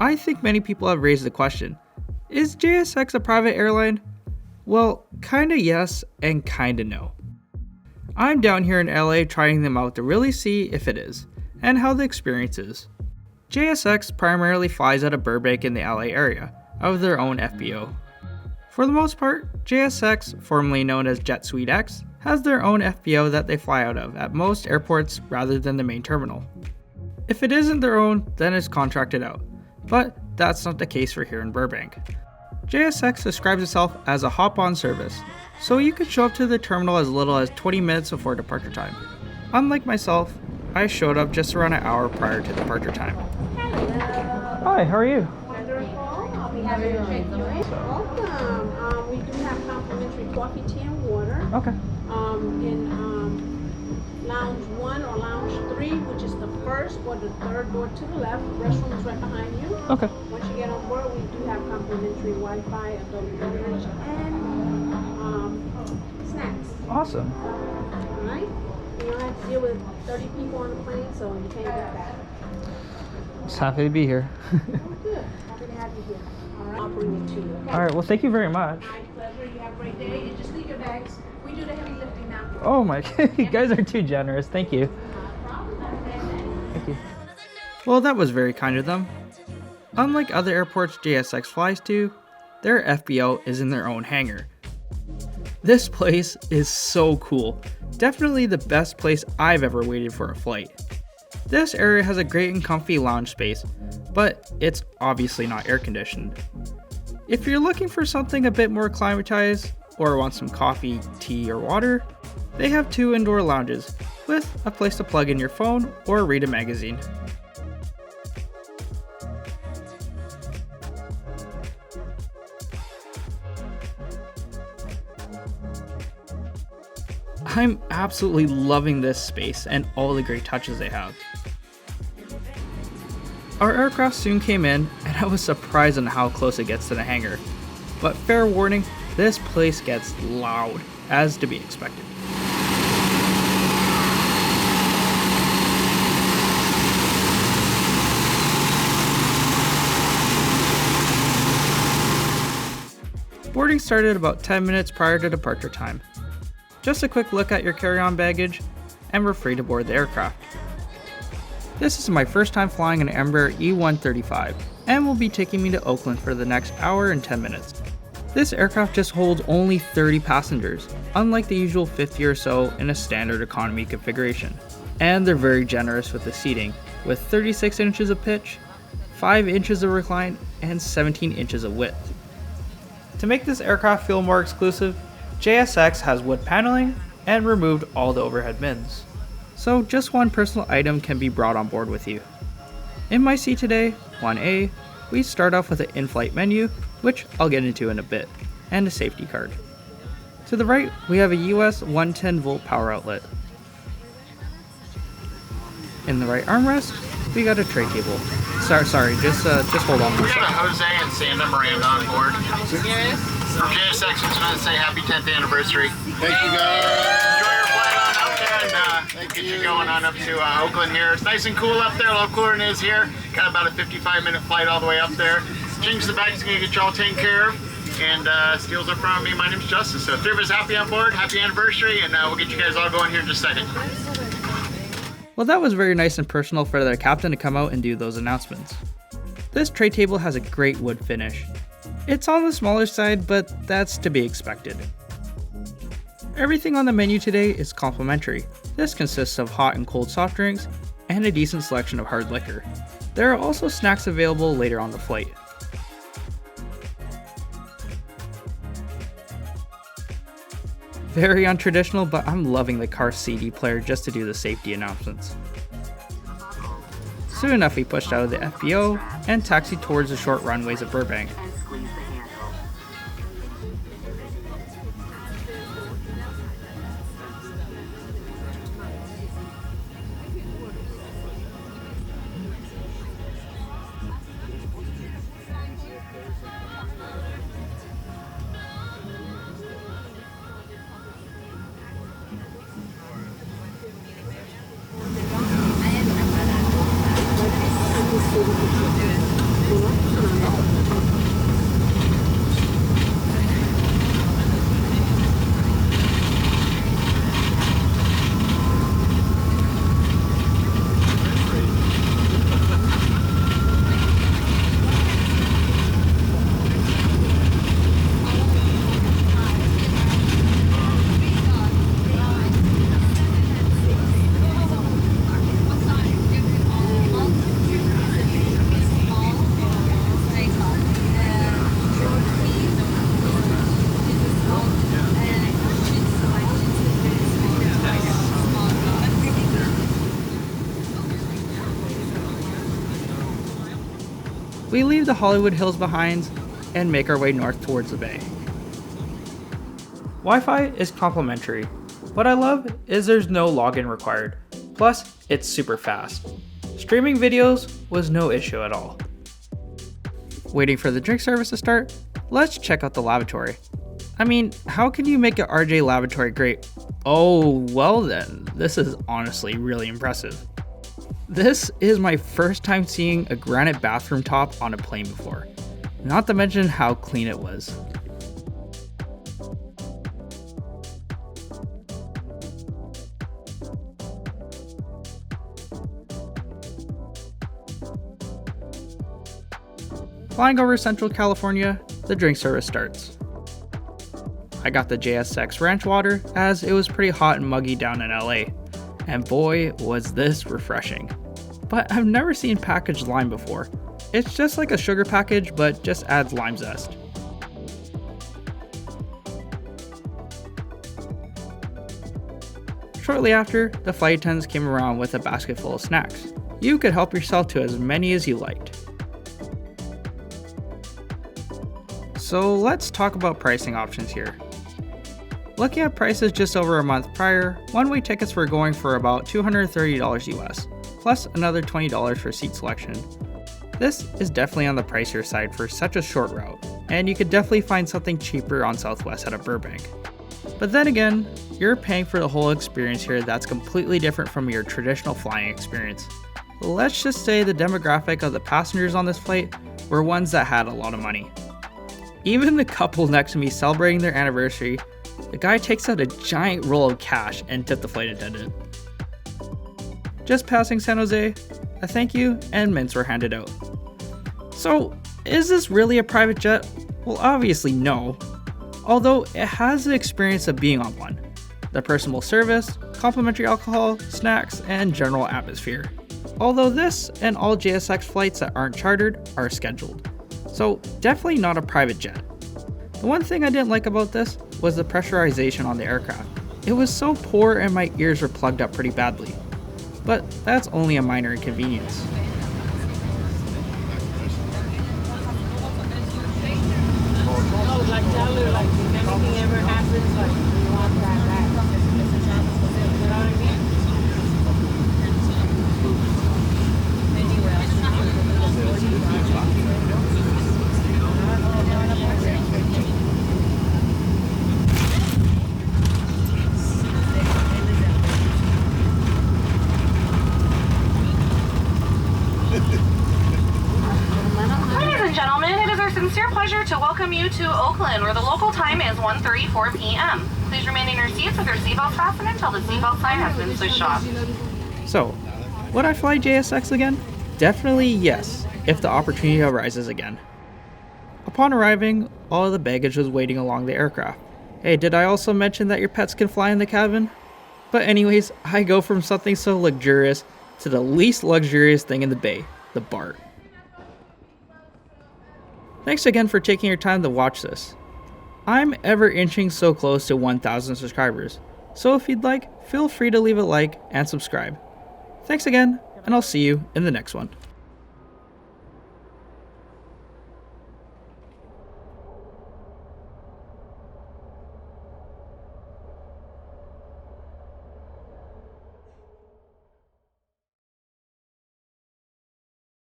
I think many people have raised the question, is JSX a private airline? Well, kinda yes and kinda no. I'm down here in LA trying them out to really see if it is, and how the experience is. JSX primarily flies out of Burbank in the LA area, out of their own FBO. For the most part, JSX, formerly known as Jet Suite X, has their own FBO that they fly out of at most airports rather than the main terminal. If it isn't their own, then it's contracted out, but that's not the case for here in Burbank. JSX describes itself as a hop-on service, so you could show up to the terminal as little as 20 minutes before departure time. Unlike myself, I showed up just around an hour prior to departure time. Hi, how are you? Wonderful. I'll be happy to take you in. Welcome. We do have complimentary coffee, tea, and water. Okay. In lounge 1 or lounge 3, which is the first or the third door to the left. The restroom is right behind you. Okay. Once you get on board, we do have complimentary Wi-Fi, Adobe beverage, and snacks. Awesome. All right. You don't have to deal with 30 people on the plane, so you can't get that. Just happy to be here. Oh, good. Happy to have you here. All right. I'll bring it to you. Okay? All right, well, thank you very much. My pleasure. You have a great day. And just leave your bags. We do the heavy lifting now. Oh my, you guys are too generous. Thank you. Thank you. Well, that was very kind of them. Unlike other airports JSX flies to, their FBO is in their own hangar. This place is so cool. Definitely the best place I've ever waited for a flight. This area has a great and comfy lounge space, but it's obviously not air conditioned. If you're looking for something a bit more climatized, or want some coffee, tea, or water, they have 2 indoor lounges, with a place to plug in your phone or read a magazine. I'm absolutely loving this space and all the great touches they have. Our aircraft soon came in, and I was surprised on how close it gets to the hangar. But fair warning, this place gets loud, as to be expected. Boarding started about 10 minutes prior to departure time. Just a quick look at your carry-on baggage, and we're free to board the aircraft. This is my first time flying an Embraer E135, and will be taking me to Oakland for the next hour and 10 minutes. This aircraft just holds only 30 passengers, unlike the usual 50 or so in a standard economy configuration. And they're very generous with the seating, with 36 inches of pitch, 5 inches of recline, and 17 inches of width. To make this aircraft feel more exclusive, JSX has wood paneling and removed all the overhead bins. So just one personal item can be brought on board with you. In my seat today, 1A, we start off with an in-flight menu, which I'll get into in a bit, and a safety card. To the right, we have a US 110 volt power outlet. In the right armrest, we got a tray table. Sorry, just hold on. We got a Jose and Santa Miranda on board. Yes. From JSX, just want to say happy 10th anniversary. Thank you guys. Enjoy your flight on up there and get you going on up to Oakland here. It's nice and cool up there, a little cooler than it is here. Got about a 55-minute flight all the way up there. Change the bags, gonna get you all taken care of. And steals up from me. My name's Justin. So if everybody's happy on board, happy anniversary, and we'll get you guys all going here in just a second. Well, that was very nice and personal for their captain to come out and do those announcements. This tray table has a great wood finish. It's on the smaller side, but that's to be expected. Everything on the menu today is complimentary. This consists of hot and cold soft drinks, and a decent selection of hard liquor. There are also snacks available later on the flight. Very untraditional, but I'm loving the car CD player just to do the safety announcements. Soon enough, we pushed out of the FBO and taxied towards the short runways of Burbank. we leave the Hollywood Hills behind and make our way north towards the bay. Wi-Fi is complimentary. What I love is there's no login required. Plus, it's super fast. Streaming videos was no issue at all. Waiting for the drink service to start, let's check out the lavatory. I mean, how can you make an RJ lavatory great? Oh, well then, this is honestly really impressive. This is my first time seeing a granite bathroom top on a plane before, not to mention how clean it was. Flying over Central California, the drink service starts. I got the JSX ranch water as it was pretty hot and muggy down in LA, and boy was this refreshing. But I've never seen packaged lime before. It's just like a sugar package but just adds lime zest. Shortly after, the flight attendants came around with a basket full of snacks. You could help yourself to as many as you liked. So let's talk about pricing options here. Looking at prices just over a month prior, one-way tickets were going for about $230 US, plus another $20 for seat selection. This is definitely on the pricier side for such a short route, and you could definitely find something cheaper on Southwest out of Burbank. But then again, you're paying for the whole experience here that's completely different from your traditional flying experience. Let's just say the demographic of the passengers on this flight were ones that had a lot of money. Even the couple next to me celebrating their anniversary, the guy takes out a giant roll of cash and tipped the flight attendant. Just passing San Jose, a thank you and mints were handed out. So, is this really a private jet? Well, obviously no. Although it has the experience of being on one. The personal service, complimentary alcohol, snacks, and general atmosphere. Although this and all JSX flights that aren't chartered are scheduled. So definitely not a private jet. The one thing I didn't like about this was the pressurization on the aircraft. It was so poor and my ears were plugged up pretty badly. But that's only a minor inconvenience. To welcome you to Oakland, where the local time is 1:34 p.m. Please remain in your seats with your seatbelt fastened until the seatbelt sign has been switched off. So, would I fly JSX again? Definitely yes, if the opportunity arises again. Upon arriving, all of the baggage was waiting along the aircraft. Hey, did I also mention that your pets can fly in the cabin? But anyways, I go from something so luxurious to the least luxurious thing in the bay, the BUR. Thanks again for taking your time to watch this. I'm ever inching so close to 1,000 subscribers, so if you'd like, feel free to leave a like and subscribe. Thanks again, and I'll see you in the next one.